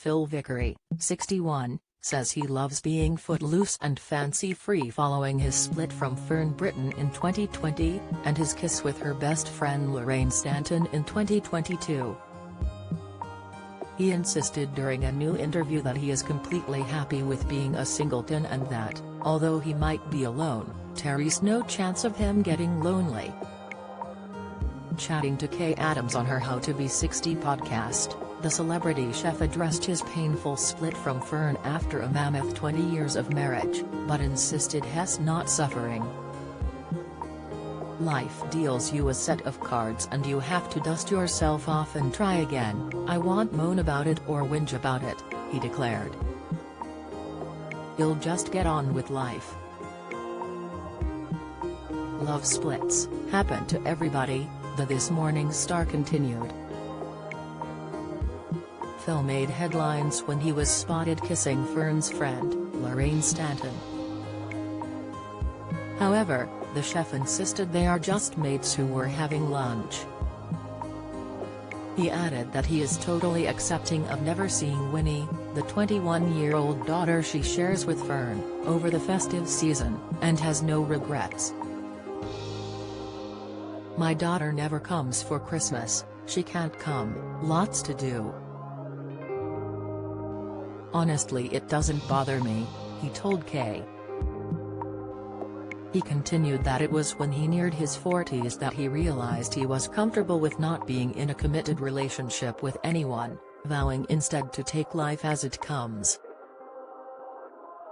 Phil Vickery, 61, says he loves being footloose and fancy-free following his split from Fern in 2020, and his kiss with her best friend Lorraine Stanton in 2022. He insisted during a new interview that he is completely happy with being a singleton and that, although he might be alone, there's no chance of him getting lonely. Chatting to Kay Adams on her How to Be 60 podcast, the celebrity chef addressed his painful split from Fern after a mammoth 20 years of marriage, but insisted he's not suffering. "Life deals you a set of cards and you have to dust yourself off and try again. I won't moan about it or whinge about it," he declared. "You'll just get on with life. Love splits happen to everybody," the This Morning star continued. Phil made headlines when he was spotted kissing Fern's friend, Lorraine Stanton. However, the chef insisted they are just mates who were having lunch. He added that he is totally accepting of never seeing Winnie, the 21-year-old daughter she shares with Fern, over the festive season, and has no regrets. "My daughter never comes for Christmas, she can't come, lots to do. Honestly, it doesn't bother me," he told Kay. He continued that it was when he neared his 40s that he realized he was comfortable with not being in a committed relationship with anyone, vowing instead to take life as it comes.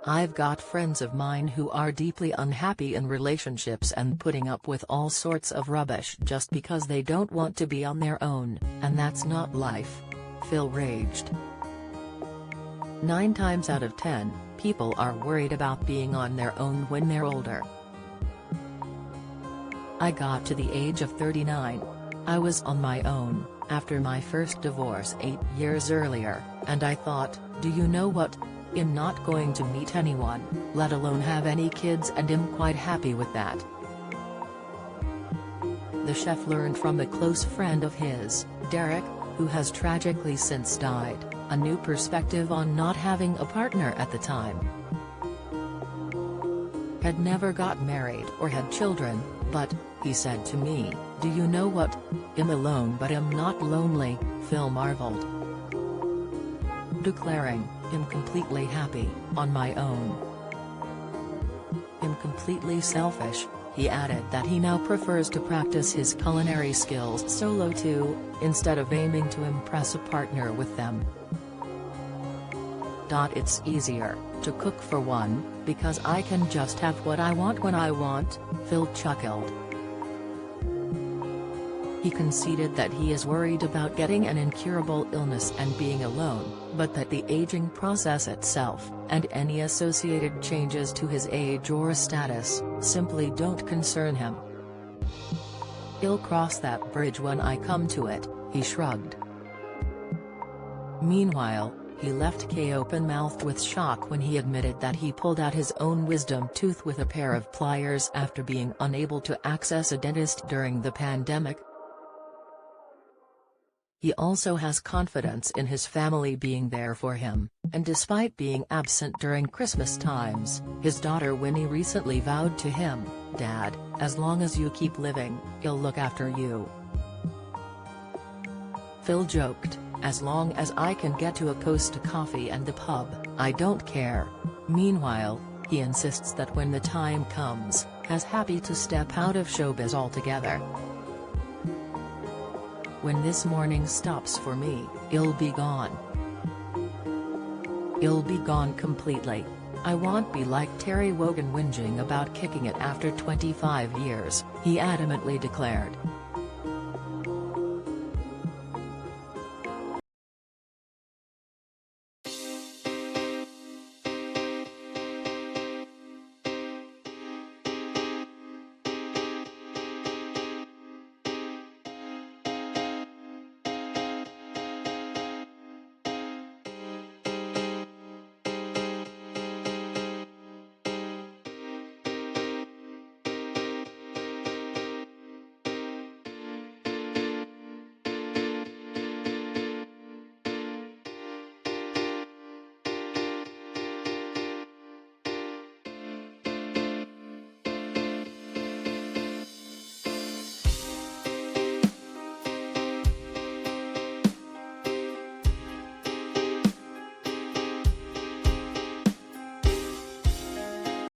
"I've got friends of mine who are deeply unhappy in relationships and putting up with all sorts of rubbish just because they don't want to be on their own, and that's not life," Phil raged. 9 times out of 10, people are worried about being on their own when they're older. "I got to the age of 39. I was on my own, after my first divorce 8 years earlier, and I thought, do you know what? I'm not going to meet anyone, let alone have any kids, and I'm quite happy with that." The chef learned from a close friend of his, Derek, who has tragically since died, a new perspective on not having a partner at the time. "Had never got married or had children, but," he said to me, "do you know what? I'm alone but I'm not lonely," Phil marveled. Declaring, "I'm completely happy, on my own. I'm completely selfish," he added that he now prefers to practice his culinary skills solo too, instead of aiming to impress a partner with them. "It's easier to cook for one, because I can just have what I want when I want," Phil chuckled. He conceded that he is worried about getting an incurable illness and being alone, but that the aging process itself, and any associated changes to his age or status, simply don't concern him. "I'll cross that bridge when I come to it," he shrugged. Meanwhile, he left Kay open-mouthed with shock when he admitted that he pulled out his own wisdom tooth with a pair of pliers after being unable to access a dentist during the pandemic. He also has confidence in his family being there for him, and despite being absent during Christmas times, his daughter Winnie recently vowed to him, "Dad, as long as you keep living, I'll look after you." Phil joked, "As long as I can get to a Costa Coffee and the pub, I don't care." Meanwhile, he insists that when the time comes, he's happy to step out of showbiz altogether. "When this morning stops for me, I'll be gone. I'll be gone completely. I won't be like Terry Wogan whinging about kicking it after 25 years, he adamantly declared.